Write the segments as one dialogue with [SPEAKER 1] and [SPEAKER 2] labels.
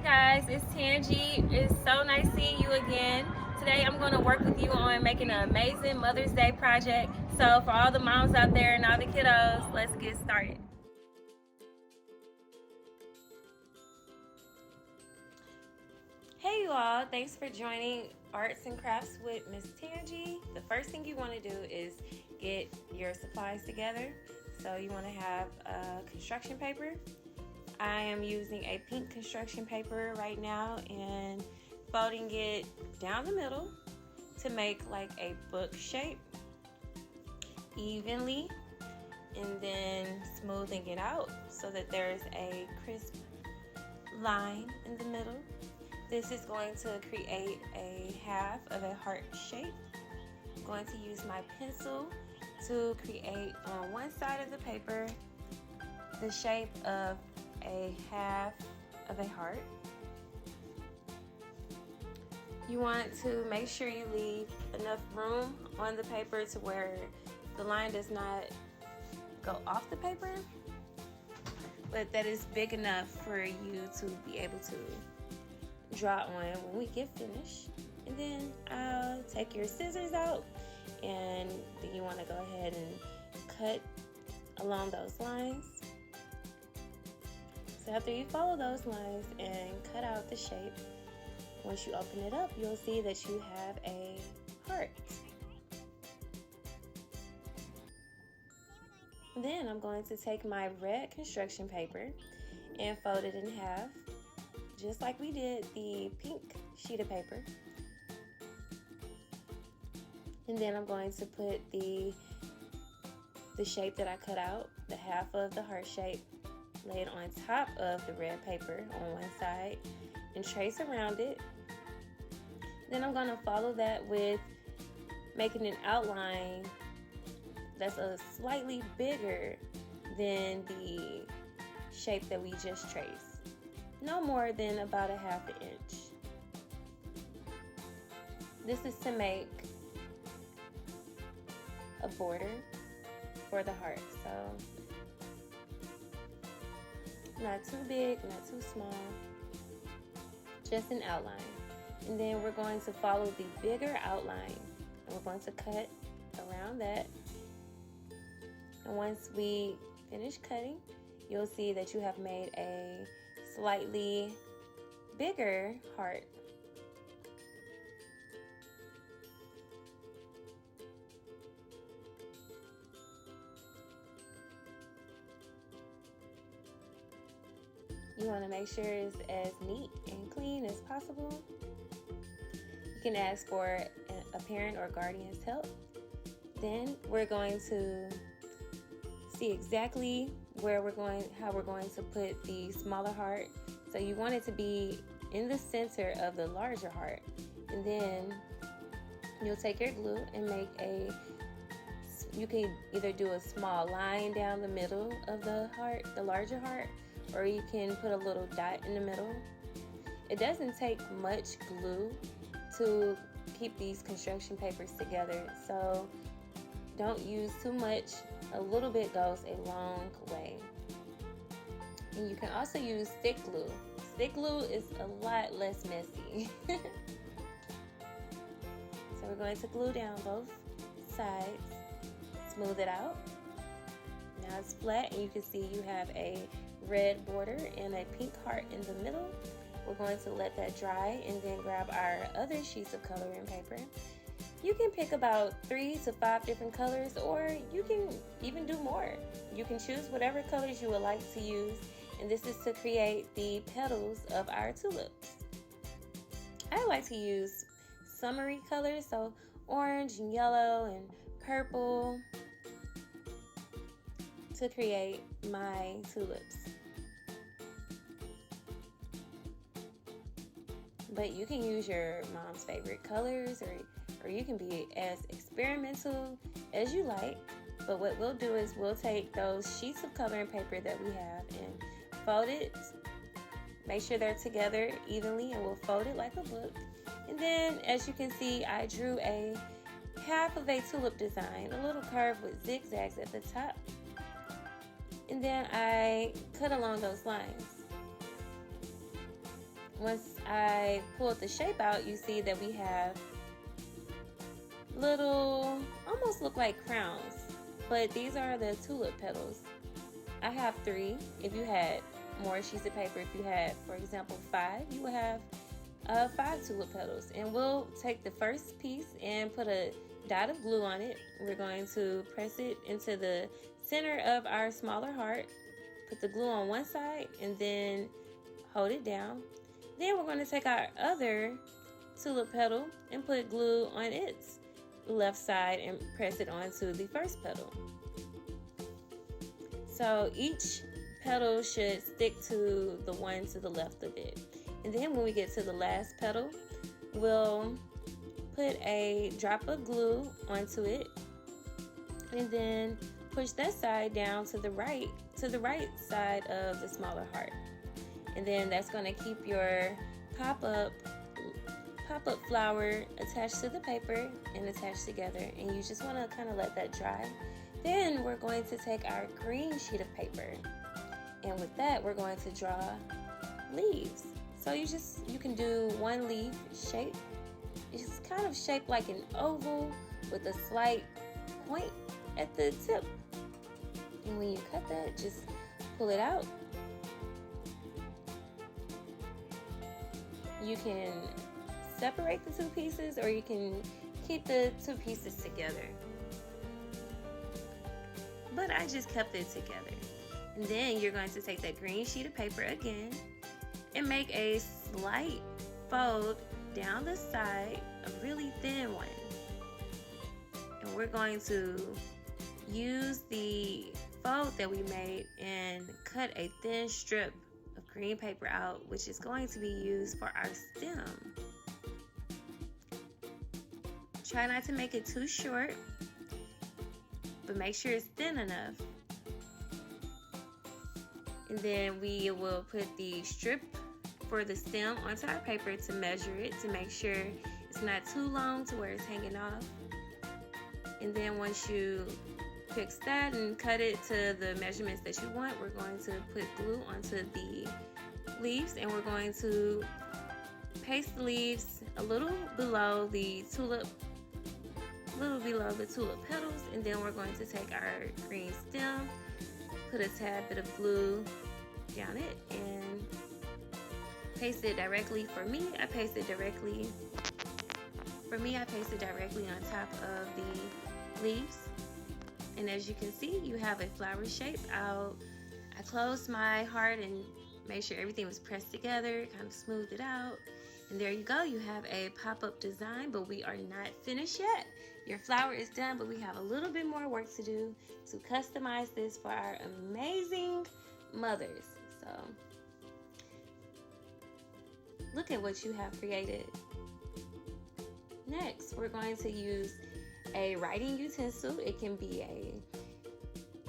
[SPEAKER 1] guys, it's Tangii. It's so nice seeing you again. Today I'm going to work with you on making an amazing Mother's Day project. So for all the moms out there and all the kiddos, let's get started. Hey you all, thanks for joining Arts and Crafts with Miss Tangii. The first thing you want to do is get your supplies together. So you want to have construction paper. I am using a pink construction paper right now and folding it down the middle to make like a book shape evenly, and then smoothing it out so that there's a crisp line in the middle. This is going to create a half of a heart shape. I'm going to use my pencil to create on one side of the paper the shape of a half of a heart. You want to make sure you leave enough room on the paper to where the line does not go off the paper, but that is big enough for you to be able to draw on when we get finished. And then I'll take your scissors out, and then you want to go ahead and cut along those lines. So after you follow those lines and cut out the shape, once you open it up, you'll see that you have a heart. Then I'm going to take my red construction paper and fold it in half, just like we did the pink sheet of paper. And then I'm going to put the shape that I cut out, the half of the heart shape, lay it on top of the red paper on one side and trace around it. Then I'm going to follow that with making an outline that's a slightly bigger than the shape that we just traced. No more than about a half an inch. This is to make a border for the heart. So not too big, not too small, just an outline. And then we're going to follow the bigger outline, and we're going to cut around that. And once we finish cutting, you'll see that you have made a slightly bigger heart. You want to make sure it's as neat and clean as possible. You can ask for a parent or guardian's help. Then we're going to see exactly how we're going to put the smaller heart. So you want it to be in the center of the larger heart. And then you'll take your glue and you can either do a small line down the middle of the heart, the larger heart, or you can put a little dot in the middle. It doesn't take much glue to keep these construction papers together, so don't use too much. A little bit goes a long way. And you can also use stick glue. Stick glue is a lot less messy. So we're going to glue down both sides, smooth it out. Now it's flat, and you can see you have a red border and a pink heart in the middle. We're going to let that dry and then grab our other sheets of coloring paper. You can pick about 3 to 5 different colors, or you can even do more. You can choose whatever colors you would like to use, and this is to create the petals of our tulips. I like to use summery colors, so orange and yellow and purple, to create my tulips. But you can use your mom's favorite colors, or you can be as experimental as you like. But what we'll do is we'll take those sheets of coloring paper that we have and fold it, make sure they're together evenly, and we'll fold it like a book. And then, as you can see, I drew a half of a tulip design, a little curve with zigzags at the top. And then I cut along those lines. once I pulled the shape out, you see that we have little, almost look like crowns, but these are the tulip petals. I have 3. If you had more sheets of paper, if you had, for example, 5, you would have 5 tulip petals. And we'll take the first piece and put a dot of glue on it. We're going to press it into the center of our smaller heart, put the glue on one side, and then hold it down. Then we're going to take our other tulip petal and put glue on its left side and press it onto the first petal. So each petal should stick to the one to the left of it. And then when we get to the last petal, we'll put a drop of glue onto it and then push that side down to the right side of the smaller heart. And then that's going to keep your pop-up flower attached to the paper and attached together, and you just want to kind of let that dry. Then we're going to take our green sheet of paper, and with that we're going to draw leaves. So you can do one leaf shape. It's kind of shaped like an oval with a slight point at the tip, and when you cut that, just pull it out. You can separate the 2 pieces, or you can keep the 2 pieces together. But I just kept it together. And then you're going to take that green sheet of paper again and make a slight fold down the side, a really thin one. And we're going to use the fold that we made and cut a thin strip of green paper out, which is going to be used for our stem. Try not to make it too short, but make sure it's thin enough. And then we will put the strip for the stem onto our paper to measure it, to make sure it's not too long to where it's hanging off. And then once you fix that and cut it to the measurements that you want, we're going to put glue onto the leaves, and we're going to paste the leaves a little below the tulip petals, and then we're going to take our green stem, put a tad bit of glue down it, and paste it directly. For me, I paste it directly on top of the leaves. And as you can see, you have a flower shape. I closed my heart and made sure everything was pressed together, kind of smoothed it out. And there you go, you have a pop-up design, but we are not finished yet. Your flower is done, but we have a little bit more work to do to customize this for our amazing mothers. So look at what you have created. Next, we're going to use a writing utensil. It can be a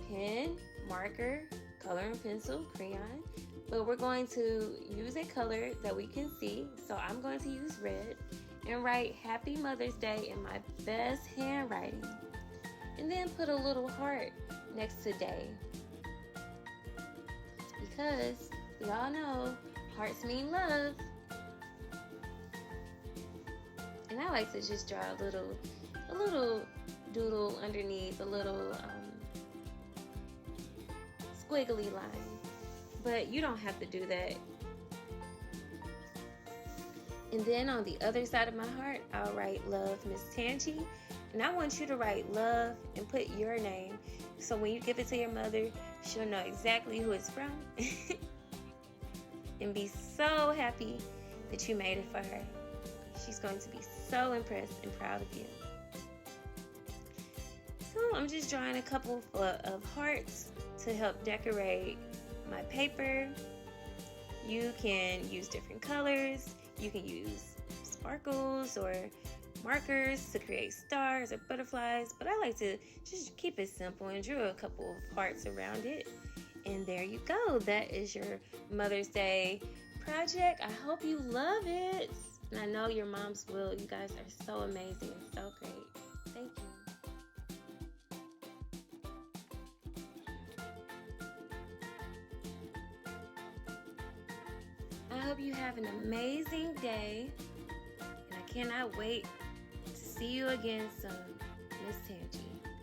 [SPEAKER 1] pen, marker, coloring pencil, crayon, but we're going to use a color that we can see. So I'm going to use red and write Happy Mother's Day in my best handwriting, and then put a little heart next to day, because we all know hearts mean love. And I like to just draw a little doodle underneath, a little squiggly line, but you don't have to do that. And then on the other side of my heart, I'll write Love, Miss Tangii. And I want you to write love and put your name, so when you give it to your mother, she'll know exactly who it's from and be so happy that you made it for her. She's going to be so impressed and proud of you. So I'm just drawing a couple of hearts to help decorate my paper. You can use different colors. You can use sparkles or markers to create stars or butterflies, but I like to just keep it simple and drew a couple of hearts around it. And there you go. That is your Mother's Day project. I hope you love it. And I know your moms will. You guys are so amazing and so great. Thank you. I hope you have an amazing day. And I cannot wait to see you again soon, Miss Tangii.